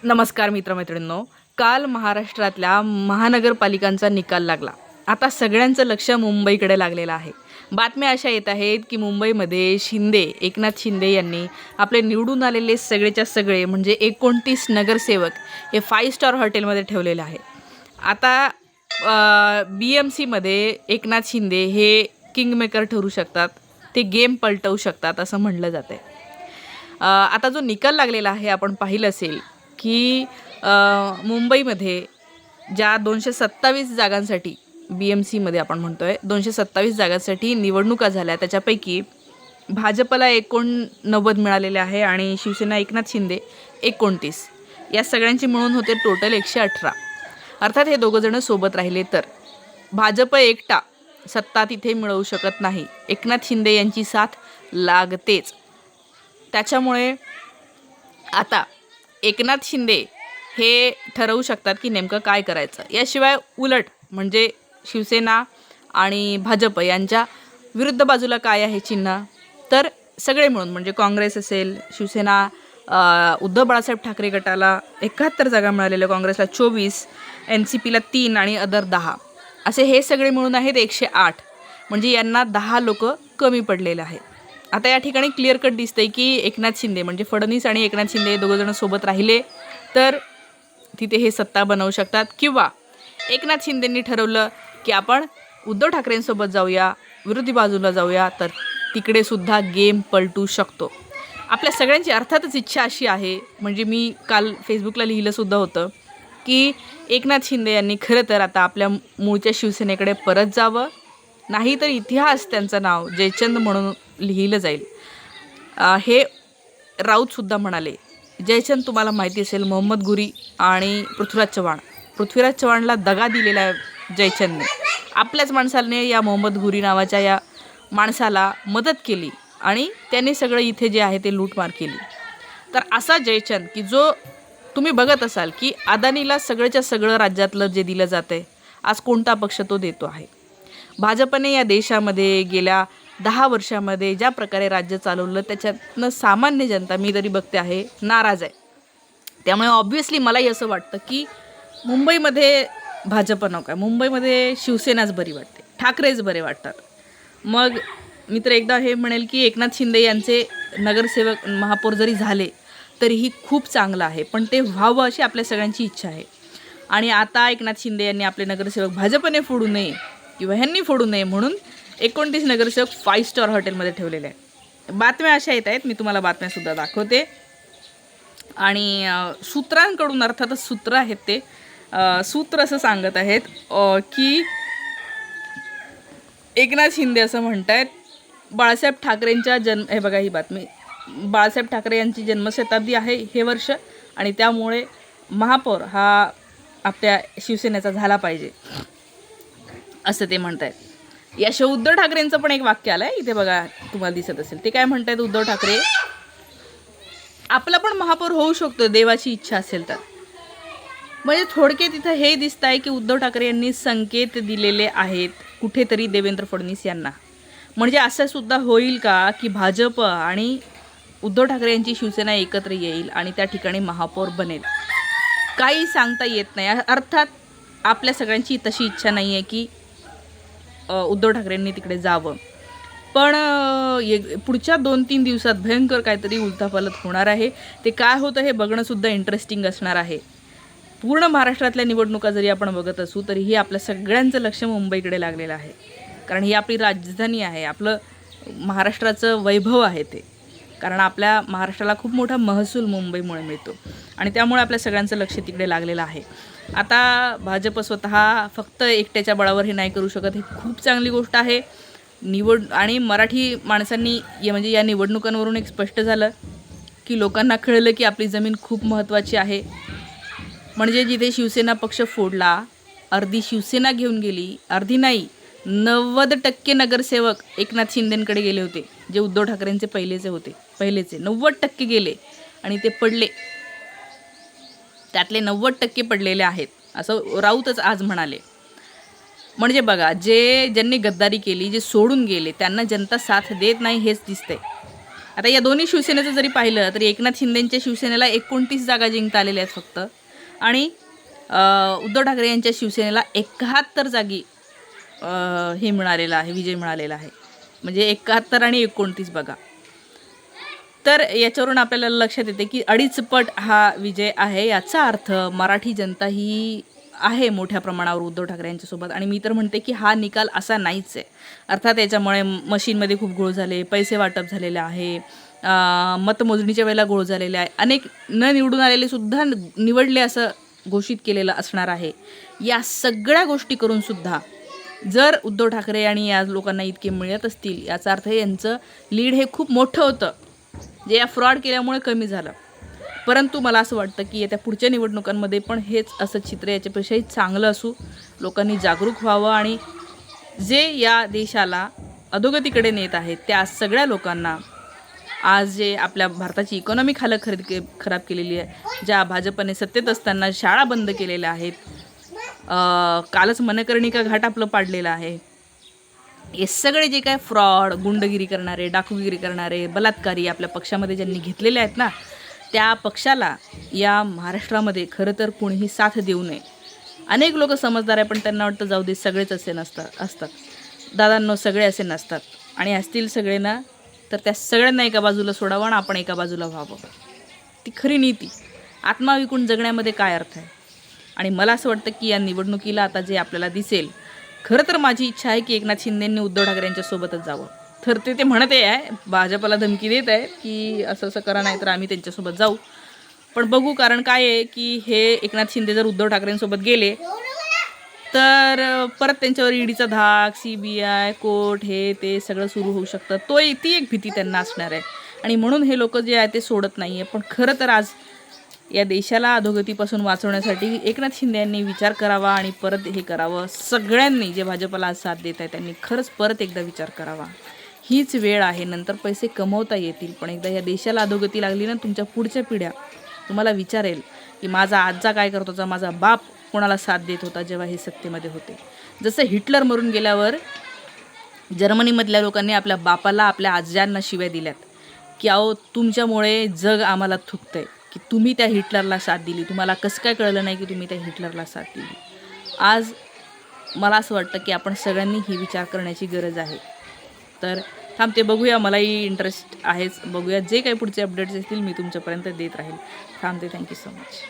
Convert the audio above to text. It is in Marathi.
नमस्कार मित्रमैत्रिणींनो, काल महाराष्ट्रातल्या महानगरपालिकांचा निकाल लागला. आता सगळ्यांचं लक्ष मुंबईकडे लागलेलं आहे. बातम्या अशा येत आहेत की मुंबईमध्ये एकनाथ शिंदे यांनी आपले निवडून आलेले सगळेच्या सगळे म्हणजे 29 नगरसेवक हे 5 स्टार हॉटेलमध्ये ठेवलेले आहे. आता BMCमध्ये एकनाथ शिंदे हे किंगमेकर ठरू शकतात, ते गेम पलटवू शकतात असं म्हणलं जातं आहे. आता जो निकाल लागलेला आहे आपण पाहिलं असेल की मुंबईमध्ये ज्या 227 जागांसाठी BMCमध्ये आपण म्हणतो आहे 227 जागांसाठी निवडणुका झाल्या, त्याच्यापैकी भाजपला 89 मिळालेले आहे आणि शिवसेना एकनाथ शिंदे 29. या सगळ्यांची मिळून होते टोटल 118. अर्थात हे दोघंजणं सोबत राहिले तर भाजप एकटा सत्ता तिथे मिळवू शकत नाही. एकनाथ शिंदे यांची साथ लागतेच. त्याच्यामुळे आता एकनाथ शिंदे हे ठरवू शकतात की नेमकं काय करायचं. याशिवाय उलट म्हणजे शिवसेना आणि भाजप यांच्या विरुद्ध बाजूला काय आहे चिन्ह, तर सगळे मिळून म्हणजे काँग्रेस असेल, शिवसेना, उद्धव बाळासाहेब ठाकरे गटाला 71 जागा मिळालेल्या, काँग्रेसला 24, NCPला 3 आणि अदर 10, असे हे सगळे मिळून आहेत 108. म्हणजे यांना 10 लोक कमी पडलेले आहेत. आता या ठिकाणी क्लिअर कट दिसतंय की एकनाथ शिंदे म्हणजे फडणवीस आणि एकनाथ शिंदे हे दोघंजण सोबत राहिले तर तिथे हे सत्ता बनवू शकतात, किंवा एकनाथ शिंदेंनी ठरवलं की आपण उद्धव ठाकरेंसोबत जाऊया, विरोधी बाजूला जाऊया, तर तिकडे सुद्धा गेम पलटू शकतो. आपल्या सगळ्यांची अर्थातच इच्छा अशी आहे, म्हणजे मी काल फेसबुकला लिहिलंसुद्धा होतं की एकनाथ शिंदे यांनी खरं तर आता आपल्या मूळच्या शिवसेनेकडे परत जावं, नाही तर इतिहास त्यांचं नाव जयचंद म्हणून लिहिलं जाईल. हे राऊतसुद्धा म्हणाले. जयचंद तुम्हाला माहिती असेल, मोहम्मद घुरी आणि पृथ्वीराज चव्हाणला दगा दिलेला आहे जयचंदने. आपल्याच माणसाने या मोहम्मद घुरी नावाच्या या माणसाला मदत केली आणि त्याने सगळं इथे जे आहे ते लूटमार केली. तर असा जयचंद की जो तुम्ही बघत असाल की अदानीला सगळंच्या सगळं राज्यातलं जे दिलं जातं आहे, आज कोणता पक्ष तो देतो आहे. भाजपने या देशामध्ये गेल्या 10 वर्षामध्ये ज्या प्रकारे राज्य चालवलं त्याच्यातनं सामान्य जनता मी तरी बघते आहे नाराज आहे. त्यामुळे ऑब्व्हियसली मलाही असं वाटतं की मुंबईमध्ये भाजप नको आहे, मुंबईमध्ये शिवसेनाच बरी वाटते, ठाकरेच बरे वाटतात. मग मी तर एकदा हे म्हणेल की एकनाथ शिंदे यांचे नगरसेवक महापौर जरी झाले तरीही खूप चांगलं आहे, पण ते व्हावं अशी आपल्या सगळ्यांची इच्छा आहे. आणि आता एकनाथ शिंदे यांनी आपले नगरसेवक भाजपने फोडू नये किंवा ह्यांनी फोडू नये म्हणून 29 नगरसेवक 5 स्टार हॉटेलमध्ये ठेवलेले आहेत. बातम्या अशा येत आहेत, मी तुम्हाला बातम्यासुद्धा दाखवते. आणि सूत्रांकडून, अर्थातच सूत्र आहेत ते, सूत्र असं सांगत आहेत की एकनाथ शिंदे असं म्हणत आहेत बाळासाहेब ठाकरेंच्या हे बघा ही बातमी, बाळासाहेब ठाकरे यांची जन्मशताब्दी आहे हे वर्ष आणि त्यामुळे महापौर हा आपल्या शिवसेनेचा झाला पाहिजे असं ते म्हणत आहेत. याशिवाय उद्धव ठाकरेंचं पण एक वाक्य आलं आहे इथे बघा, तुम्हाला दिसत असेल. ते काय म्हणत आहेत उद्धव ठाकरे, आपला पण महापौर होऊ शकतो देवाची इच्छा असेल तर. म्हणजे थोडक्यात इथं हे दिसत आहे की उद्धव ठाकरे यांनी संकेत दिलेले आहेत कुठेतरी देवेंद्र फडणवीस यांना. म्हणजे असं सुद्धा होईल का की भाजप आणि उद्धव ठाकरे यांची शिवसेना एकत्र येईल आणि त्या ठिकाणी महापौर बनेल, काही सांगता येत नाही. अर्थात आपल्या सगळ्यांची तशी इच्छा नाही आहे की उद्धव ठाकरेंनी तिकडे जावं, पण पुढच्या 2-3 दिवसात भयंकर काहीतरी उलथापालथ होणार आहे. ते काय होतं हे बघणंसुद्धा इंटरेस्टिंग असणार आहे. पूर्ण महाराष्ट्रातल्या निवडणुका जरी आपण बघत असू तरीही आपल्या सगळ्यांचं लक्ष मुंबईकडे लागलेलं आहे, कारण ही आपली राजधानी आहे, आपलं महाराष्ट्राचं वैभव आहे ते. कारण आपल्या महाराष्ट्राला खूप मोठा महसूल मुंबईमुळे मिळतो आणि त्यामुळे आपल्या सगळ्यांचं लक्ष तिकडे लागलेलं आहे. आता भाजप स्वतः फक्त एकट्याच्या बळावर हे नाही करू शकत, हे खूप चांगली गोष्ट आहे. आणि मराठी माणसांनी म्हणजे या निवडणुकांवरून एक स्पष्ट झालं की लोकांना कळलं की आपली जमीन खूप महत्त्वाची आहे. म्हणजे जिथे शिवसेना पक्ष फोडला, अर्धी शिवसेना घेऊन गेली, अर्धी नाही 90% नगरसेवक एकनाथ शिंदेंकडे गेले होते, जे उद्धव ठाकरेंचे पहिलेचे 90% गेले आणि ते पडले. त्यातले 90% पडलेले आहेत असं राऊतच आज म्हणाले. म्हणजे बघा, ज्यांनी गद्दारी केली, जे सोडून गेले, त्यांना जनता साथ देत नाही हेच दिसतंय. आता या दोन्ही शिवसेनेचं जरी पाहिलं तरी एकनाथ शिंदेंच्या शिवसेनेला 29 जागा जिंकता आलेल्या आहेत फक्त, आणि उद्धव ठाकरे यांच्या शिवसेनेला 71 जागी हे मिळालेलं आहे, विजय मिळालेला आहे. म्हणजे 71 आणि 29 बघा. तर याच्यावरून आपल्याला लक्षात येते की 2.5 पट हा विजय आहे. याचा अर्थ मराठी जनता ही आहे मोठ्या प्रमाणावर उद्धव ठाकरे यांच्यासोबत. आणि मी तर म्हणते की हा निकाल असा नाहीच आहे. अर्थात याच्यामुळे मशीनमध्ये खूप घोळ झाले, पैसे वाटप झालेले आहे, मतमोजणीच्या वेळेला घोळ झालेले आहे, अनेक न निवडून आलेले सुद्धा निवडले असं घोषित केलेलं असणार आहे. या सगळ्या गोष्टी करूनसुद्धा जर उद्धव ठाकरे आणि या लोकांना इतके मिळत असतील, याचा अर्थ यांचं लीड हे खूप मोठं होतं, जे या फ्रॉड केल्यामुळे कमी झालं. परंतु मला असं वाटतं की येत्या पुढच्या निवडणुकांमध्ये पण हेच असं चित्र याच्यापेक्षाही चांगलं असू, लोकांनी जागरूक व्हावं आणि जे या देशाला अधोगतीकडे नेत आहेत त्या सगळ्या लोकांना, आज जे आपल्या भारताची इकॉनॉमिक हालत खराब केलेली आहे, ज्या भाजपने सत्तेत असताना शाळा बंद केलेल्या आहेत, कालच मनकर्णिका घाट आपलं पाडलेलं आहे, हे सगळे जे काय फ्रॉड, गुंडगिरी करणारे, डाकूगिरी करणारे, बलात्कारी आपल्या पक्षामध्ये ज्यांनी घेतलेले आहेत ना, त्या पक्षाला या महाराष्ट्रामध्ये खरं तर कोणीही साथ देऊ नये. अनेक लोक समजदार आहे, पण त्यांना वाटतं जाऊ दे, सगळेच असे असतात. दादांनो, सगळे असे नसतात. आणि असतील सगळे ना, तर त्या सगळ्यांना एका बाजूला सोडावं आणि आपण एका बाजूला व्हावं. ती खरी नीती. आत्मा विकून जगण्यामध्ये काय अर्थ आहे? आणि मला असं वाटतं की या निवडणुकीला आता जे आपल्याला दिसेल, खरं तर माझी इच्छा आहे की एकनाथ शिंदेंनी उद्धव ठाकरे यांच्यासोबतच जावं. तर ते म्हणते आहे, भाजपला धमकी देत आहे की असं असं करा, नाही तर आम्ही त्यांच्यासोबत जाऊ. पण बघू, कारण काय आहे की हे एकनाथ शिंदे जर उद्धव ठाकरेंसोबत गेले तर परत त्यांच्यावर ईडीचा धाक, CBI, कोर्ट, हे ते सगळं सुरू होऊ शकतं. ती एक भीती त्यांना असणार आहे. आणि म्हणून हे लोक जे आहे ते सोडत नाही आहे. पण खरं तर आज या देशाला अधोगतीपासून वाचवण्यासाठी एकनाथ शिंदे यांनी विचार करावा आणि परत हे करावं. सगळ्यांनी जे भाजपला आज साथ देत आहे त्यांनी खरंच परत एकदा विचार करावा. हीच वेळ आहे. नंतर पैसे कमवता येतील, पण एकदा या देशाला अधोगती लागली ना, तुमच्या पुढच्या पिढ्या तुम्हाला विचारेल की माझा आजा काय करत होता, माझा बाप कोणाला साथ देत होता जेव्हा हे सत्तेमध्ये होते. जसं हिटलर मरून गेल्यावर जर्मनीमधल्या लोकांनी आपल्या बापाला, आपल्या आज्यांना शिव्या दिल्यात की अहो, तुमच्यामुळे जग आम्हाला थुकतंय, की तुम्ही त्या हिटलरला साथ दिली, तुम्हाला कसं काय कळलं नाही की तुम्ही त्या हिटलरला साथ दिली. आज मला असं वाटतं की आपण सगळ्यांनी ही विचार करण्याची गरज आहे. तर थांबते, बघूया, मलाही इंटरेस्ट आहेच. बघूया, जे काही पुढचे अपडेट्स असतील मी तुमच्यापर्यंत देत राहील. थांबते. Thank you so much.